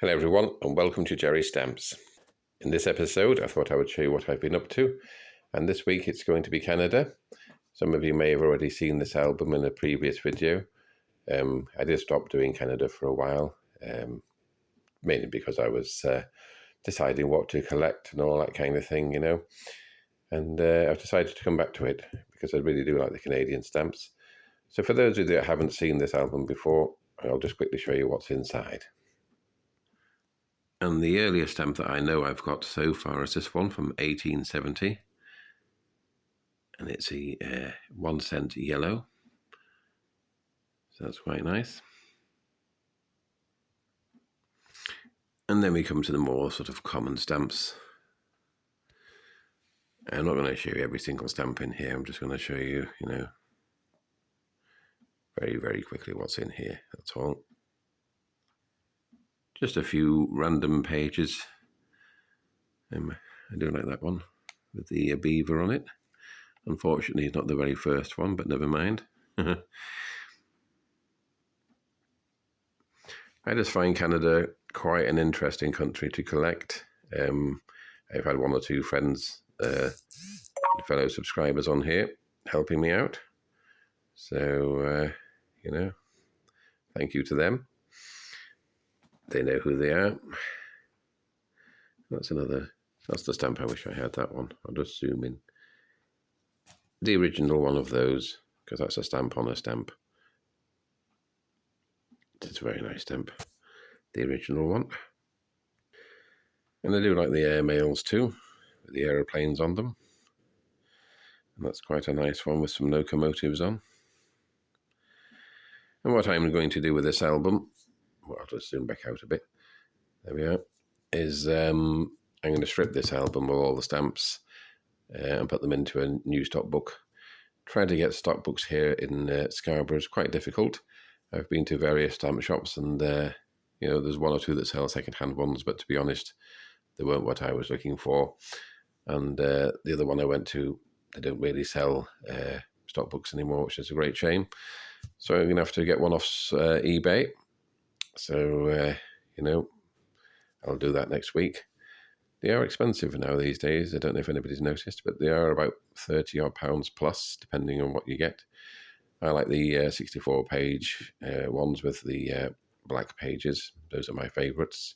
Hello everyone and welcome to Jerry Stamps. In this episode I thought I would show you what I've been up to, and this week it's going to be Canada. Some of you may have already seen this album in a previous video. I did stop doing Canada for a while, mainly because I was deciding what to collect and all that kind of thing, and I've decided to come back to it because I really do like the Canadian stamps. So for those of you that haven't seen this album before, I'll just quickly show you what's inside. And the earliest stamp that I know I've got so far is this one from 1870. And it's a 1 cent yellow. So that's quite nice. And then we come to the more sort of common stamps. I'm not going to show you every single stamp in here. I'm just going to show you, very, very quickly what's in here. That's all. Just a few random pages. I do like that one with the beaver on it. Unfortunately, it's not the very first one, but never mind. I just find Canada quite an interesting country to collect. I've had one or two friends, fellow subscribers on here, helping me out. So, thank you to them. They know who they are. That's the stamp. I wish I had that one. I'll just zoom in. The original one of those, because that's a stamp on a stamp. It's a very nice stamp. The original one. And I do like the airmails too, with the aeroplanes on them. And that's quite a nice one with some locomotives on. And what I'm going to do with this album, well, I'll just zoom back out a bit. There we are. Is I'm going to strip this album of all the stamps and put them into a new stock book. Trying to get stock books here in Scarborough is quite difficult. I've been to various stamp shops and, there's one or two that sell second-hand ones, but to be honest, they weren't what I was looking for. And the other one I went to, they don't really sell stock books anymore, which is a great shame. So I'm going to have to get one off eBay. So, I'll do that next week. They are expensive now these days. I don't know if anybody's noticed, but they are about £30 plus, depending on what you get. I like the 64-page ones with the black pages. Those are my favourites,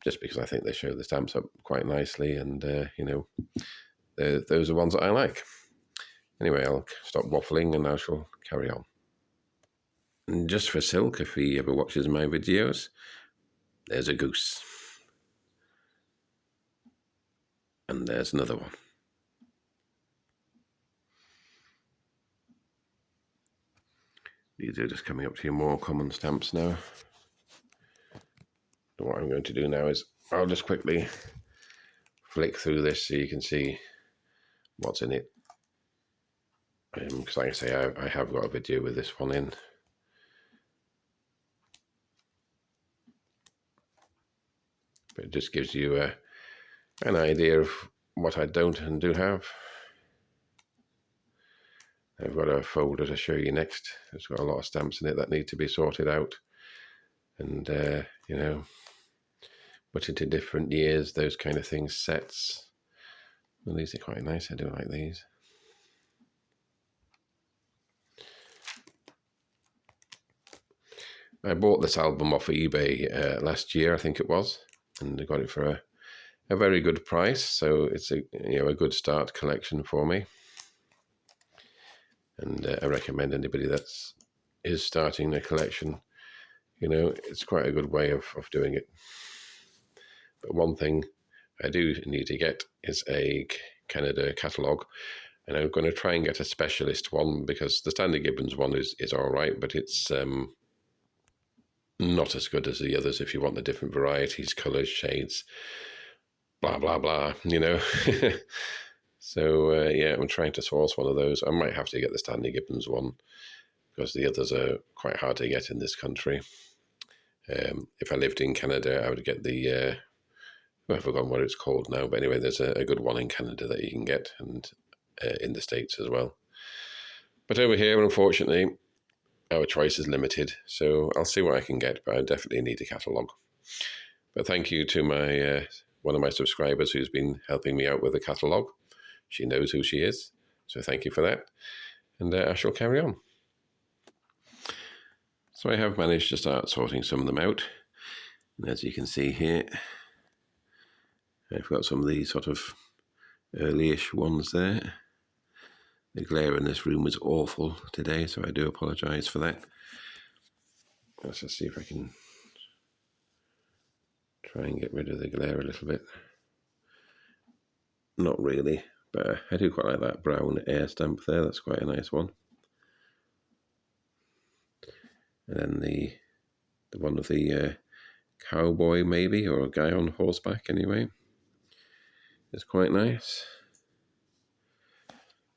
just because I think they show the stamps up quite nicely, and, those are ones that I like. Anyway, I'll stop waffling and I shall carry on. And just for Silk, if he ever watches my videos, there's a goose. And there's another one. These are just coming up to your more common stamps now. So what I'm going to do now is I'll just quickly flick through this so you can see what's in it. Because like I say, I have got a video with this one in. But it just gives you an idea of what I don't and do have. I've got a folder to show you next. It's got a lot of stamps in it that need to be sorted out. And, put into different years, those kind of things, sets. Well, these are quite nice. I do like these. I bought this album off of eBay last year, I think it was, and I got it for a very good price. So it's a good start collection for me. And I recommend anybody that is starting a collection, it's quite a good way of doing it. But one thing I do need to get is a Canada catalogue, and I'm going to try and get a specialist one, because the Stanley Gibbons one is all right, but it's not as good as the others if you want the different varieties, colours, shades, blah, blah, blah, So, I'm trying to source one of those. I might have to get the Stanley Gibbons one, because the others are quite hard to get in this country. If I lived in Canada, I would get the... I've forgotten what it's called now, but anyway, there's a good one in Canada that you can get, and in the States as well. But over here, unfortunately, our choice is limited, so I'll see what I can get, but I definitely need a catalogue. But thank you to my one of my subscribers who's been helping me out with the catalogue. She knows who she is, so thank you for that. And I shall carry on. So I have managed to start sorting some of them out. And as you can see here, I've got some of these sort of early-ish ones there. The glare in this room is awful today, so I do apologise for that. Let's just see if I can try and get rid of the glare a little bit. Not really, but I do quite like that brown air stamp there. That's quite a nice one. And then the one of the cowboy maybe, or a guy on horseback anyway, is quite nice.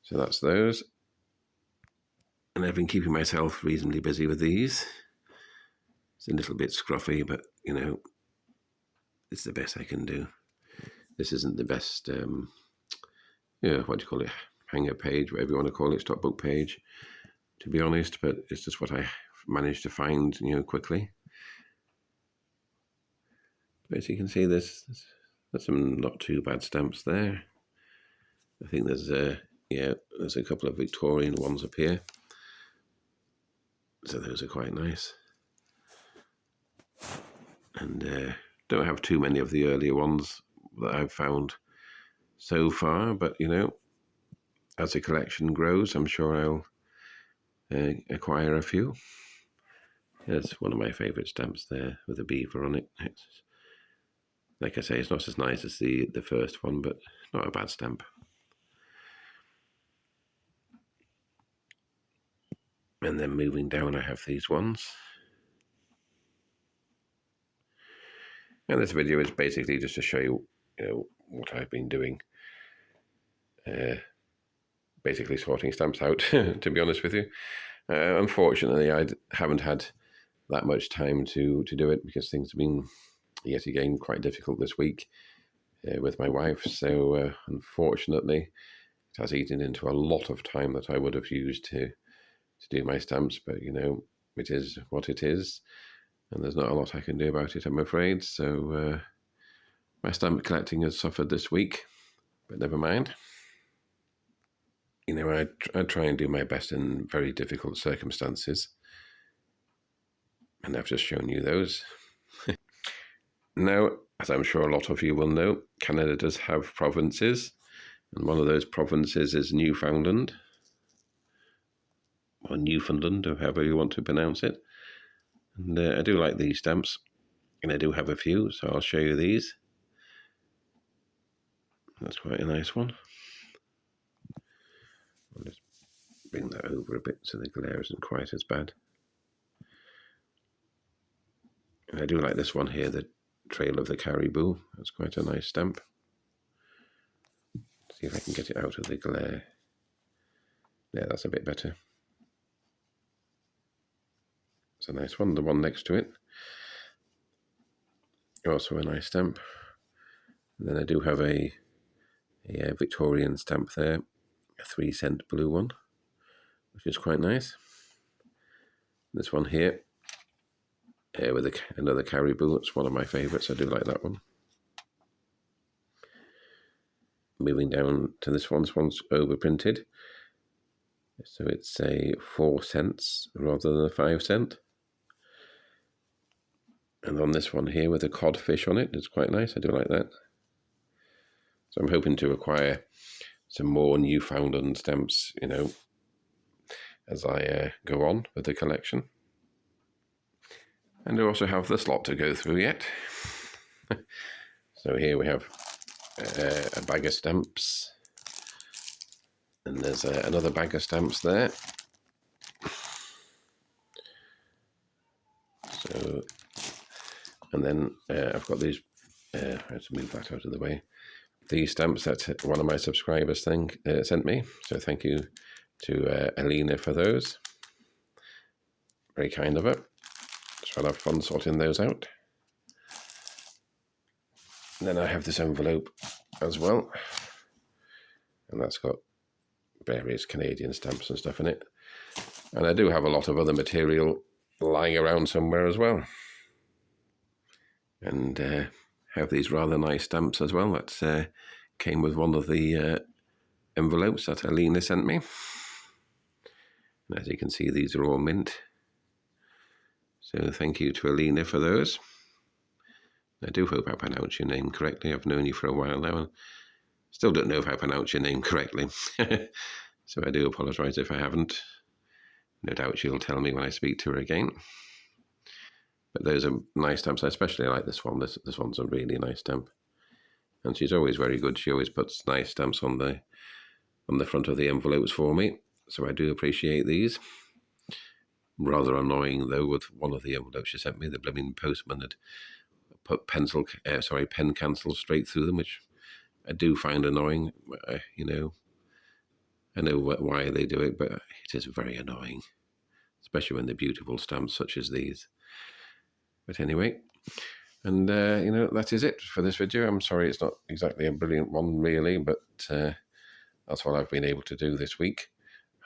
So that's those. And I've been keeping myself reasonably busy with these. It's a little bit scruffy, but you know, it's the best I can do. This isn't the best, what do you call it, hanger page, whatever you want to call it, stock book page, to be honest, but it's just what I managed to find, quickly. But as you can see, there's some not too bad stamps there. I think there's a couple of Victorian ones up here. So those are quite nice. And don't have too many of the earlier ones that I've found so far, but as the collection grows, I'm sure I'll acquire a few. There's one of my favourite stamps there with a beaver on it. It's, like I say, it's not as nice as the first one, but not a bad stamp. And then moving down, I have these ones. And this video is basically just to show you, what I've been doing. Basically sorting stamps out, to be honest with you. Unfortunately, I haven't had that much time to do it because things have been, yet again, quite difficult this week with my wife. So unfortunately, it has eaten into a lot of time that I would have used to do my stamps. But, it is what it is. And there's not a lot I can do about it, I'm afraid. So my stamp collecting has suffered this week, but never mind. I try and do my best in very difficult circumstances. And I've just shown you those. Now, as I'm sure a lot of you will know, Canada does have provinces. And one of those provinces is Newfoundland. Or Newfoundland, or however you want to pronounce it. And I do like these stamps. And I do have a few, so I'll show you these. That's quite a nice one. I'll just bring that over a bit so the glare isn't quite as bad. And I do like this one here, the Trail of the Caribou. That's quite a nice stamp. See if I can get it out of the glare. Yeah, that's a bit better. It's a nice one. The one next to it, also a nice stamp. And then I do have a Victorian stamp there, a 3-cent blue one, which is quite nice. This one here, with another caribou. It's one of my favourites. I do like that one. Moving down to this one. This one's overprinted. So it's a 4 cents rather than a 5 cent. And on this one here with a codfish on it, it's quite nice. I do like that. So I'm hoping to acquire some more Newfoundland stamps, as I go on with the collection. And I also have this lot to go through yet. So here we have a bag of stamps. And there's another bag of stamps there. So, and then I've got these, I have to move that out of the way. These stamps that one of my subscribers sent me. So thank you to Alina for those. Very kind of her. So I'll have fun sorting those out. And then I have this envelope as well. And that's got various Canadian stamps and stuff in it. And I do have a lot of other material lying around somewhere as well. and have these rather nice stamps as well. That came with one of the envelopes that Alina sent me. And as you can see, these are all mint. So thank you to Alina for those. I do hope I pronounce your name correctly. I've known you for a while now and still don't know if I pronounce your name correctly. So I do apologise if I haven't. No doubt she'll tell me when I speak to her again. But those are nice stamps. I especially like this one. This one's a really nice stamp. And she's always very good. She always puts nice stamps on the front of the envelopes for me. So I do appreciate these. Rather annoying though, with one of the envelopes she sent me, the blooming postman had put pen cancel straight through them, which I do find annoying. You know, I know why they do it, but it is very annoying, especially when they're beautiful stamps such as these. But anyway, and you know, that is it for this video. I'm sorry it's not exactly a brilliant one really, but that's what I've been able to do this week.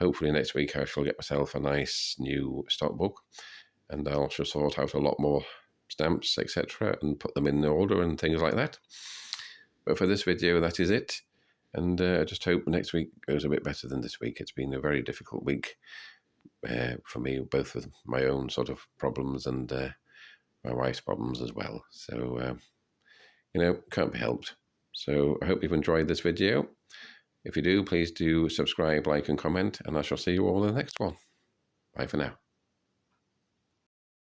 Hopefully next week I shall get myself a nice new stock book, and I'll just sort out a lot more stamps, etc., and put them in order and things like that. But for this video, that is it. And I just hope next week goes a bit better than this week. It's been a very difficult week for me, both with my own sort of problems and my wife's problems as well. So, you know, can't be helped. So I hope you've enjoyed this video. If you do, please do subscribe, like, and comment, and I shall see you all in the next one. Bye for now.